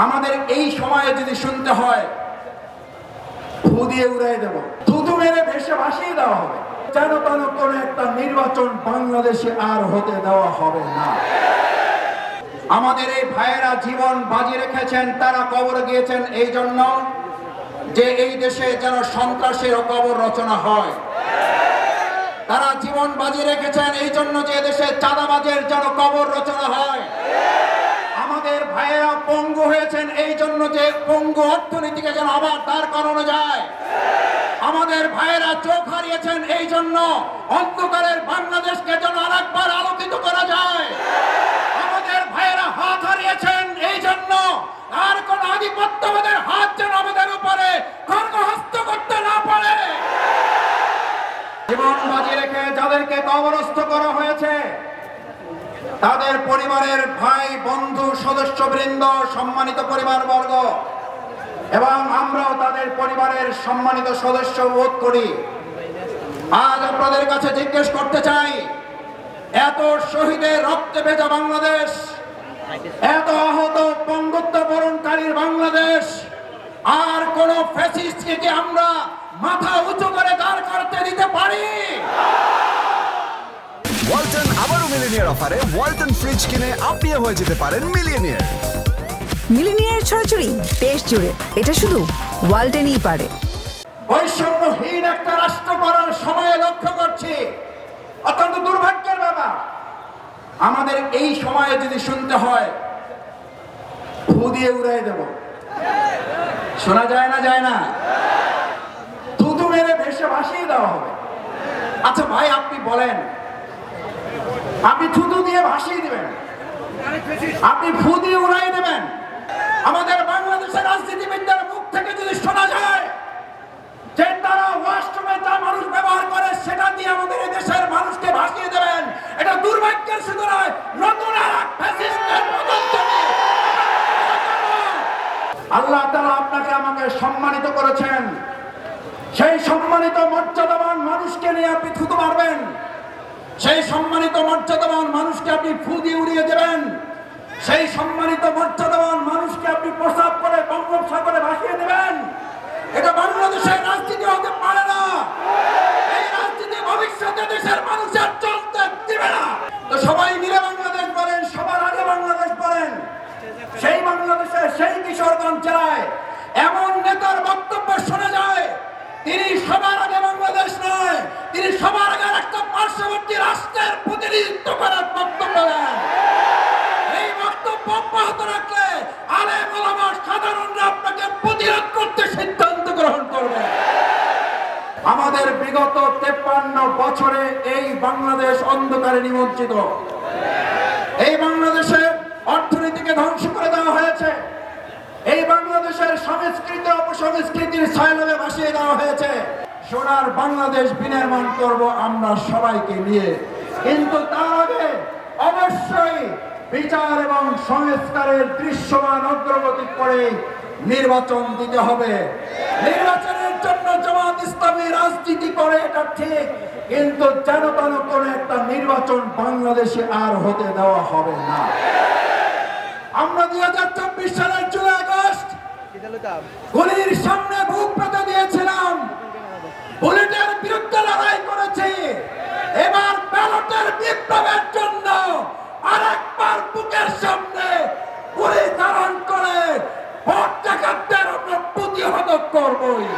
আমাদের এই সময়ে যদি শুনতে হয় ফু দিয়ে উড়াই দেব, থুতু মেরে ভেসে ভাসিয়ে দেওয়া হবে, যেন তেন কোন একটা নির্বাচন বাংলাদেশে আর হতে দেওয়া হবে না। আমাদের এই ভাইয়েরা জীবন বাজি রেখেছেন, তারা কবর গিয়েছেন এই জন্য যে এই দেশে যেন সন্ত্রাসের কবর রচনা হয়। তারা জীবন বাজি রেখেছেন এই জন্য যে দেশে চাঁদাবাজের যেন কবর রচনা হয়। আমাদের ভাইয়েরা পঙ্গু হয়েছেন এই জন্য যে পঙ্গু অর্থনীতিকে যেন আবার দাঁড় করানো যায়। আমাদের ভাইয়েরা চোখ হারিয়েছেন এই জন্য অন্ধকারের বাংলাদেশকে যেন আরেকবার আলোকিত করা যায়। আমাদের ভাইয়েরা হাত হারিয়েছেন এই জন্য আর কোন আধিপত্যবাদের হাত যেন আমাদের উপরে খড়গহস্ত করতে না পারে। জীবন বাজি রেখে যাদেরকে কবরস্থ করা হয়েছে তাদের পরিবারের ভাই বন্ধু সদস্যবৃন্দ, সম্মানিত পরিবারবর্গ এবং আমরাও তাদের পরিবারের সম্মানিত সদস্য বোধ করি। আজ আপনাদের কাছে জিজ্ঞেস করতে চাই, এত শহীদের রক্তে ভেজা বাংলাদেশ, এত আহত পঙ্গুত্ব বরণকারীর বাংলাদেশ, আর কোন ফ্যাসিস্টকে কি আমরা মাথা উঁচু করে দাঁড় করতে দিতে পারি? ওয়ালটন আবারও মিলিনিয়ার অফারে ওয়ালটন ফ্রিজ কিনে আপনিও হয়ে যেতে পারেন মিলিয়নিয়ার। মিলিনিয়ার ছড়াছড়ি দেশ জুড়ে, এটা শুধু ওয়ালটনই পারে। বৈষম্যহীন একটা রাষ্ট্র করার সময়ে লক্ষ্য করছি, অত্যন্ত দুর্ভাগ্যের ব্যাপার আমাদের এই সময়ে যদি শুনতে হয় ফু দিয়ে উড়াই দেব, শোনা যায় না? যায় না? থুতু মেরে ভেসে ভাসিয়ে দেওয়া হবে। আচ্ছা ভাই, আপনি বলেন, আপনি থুতু দিয়ে ভাসিয়ে দিবেন, আপনি ফু দিয়ে উড়াই দেবেন? আমাদের বাংলাদেশের রাজনীতিবিদদের মুখ থেকে যদি শোনা যায় যে তারা ওয়াশরুমে যা মানুষ ব্যবহার করে সেটা দিয়ে আমাদের এই দেশের মানুষকে ভাসিয়ে দেবেন, এটা দুর্ভাগ্যের শুধু নয়, নতুন এক ফ্যাসিস্টের পদক্ষেপ। আল্লাহ তাআলা আপনাকে আমাকে সম্মানিত করেছেন, সেই সম্মানিত মর্যাদাবান মানুষকে নিয়ে আপনি থুতু মারবেন, সেই সম্মানিত মর্যাদাবান মানুষকে আপনি ফু দিয়ে উড়িয়ে দেবেন, সেই সম্মানিত মর্যাদাবান মানুষকে আপনি প্রসাব করে বঙ্গোপসাগরে ভাসিয়ে দেবেন। এটা বাংলাদেশের রাজনীতি হতে পারে না। এই রাজনীতি ভবিষ্যতে দেশের মানুষের চলতে দিবে না। তো সবাই মিলে বাংলাদেশ বলেন, সবার আগে বাংলাদেশ বলেন। সেই বাংলাদেশে সেই কিশোরগঞ্জ জেলায় এমন নেতার বক্তব্য শোনা যায়, তিনি সবার আগে বাংলাদেশ নয়, তিনি সবার আগে একটা পার্শ্ববর্তী রাষ্ট্রের প্রতিনিধিত্ব করার বক্তব্য দেন। এই বক্তব্য অব্যাহত রাখলে আলেম ওলামা সাধারণরা আপনাকে প্রতিরোধ করতে সিদ্ধান্ত গ্রহণ করবে। আমাদের বিগত 53 বছরে এই বাংলাদেশ অন্ধকারে নিমজ্জিত। এই বাংলাদেশে অর্থনীতিকে ধ্বংস করে দেওয়া হয়েছে, এই বাংলাদেশের সংস্কৃতি অপসংস্কৃতির ছায়াতলে ভাসিয়ে দেওয়া হয়েছে। সোনার বাংলাদেশ বিনির্মাণ করব আমরা সবাইকে নিয়ে, কিন্তু তার আগে অবশ্যই বিচার এবং সংস্কারের দৃশ্যমান অগ্রগতি করে নির্বাচন দিতে হবে। নির্বাচনের জন্য জামাত ইসলামী রাজনীতি করে, এটা ঠিক, কিন্তু যেন তেন কোন একটা নির্বাচন বাংলাদেশে আর হতে দেওয়া হবে না। আমরা 2024 সালের জুলাই আগস্ট গুলির সামনে বুক পেতে দিয়েছিলাম, বুলেটের বিরুদ্ধে লড়াই করেছি। এবার ব্যালটের বিপ্লবের জন্য আরেকবার বুকের সামনে গুলি ধারণ করে ভোট ডাকাতদের আমরা প্রতিহত করবই।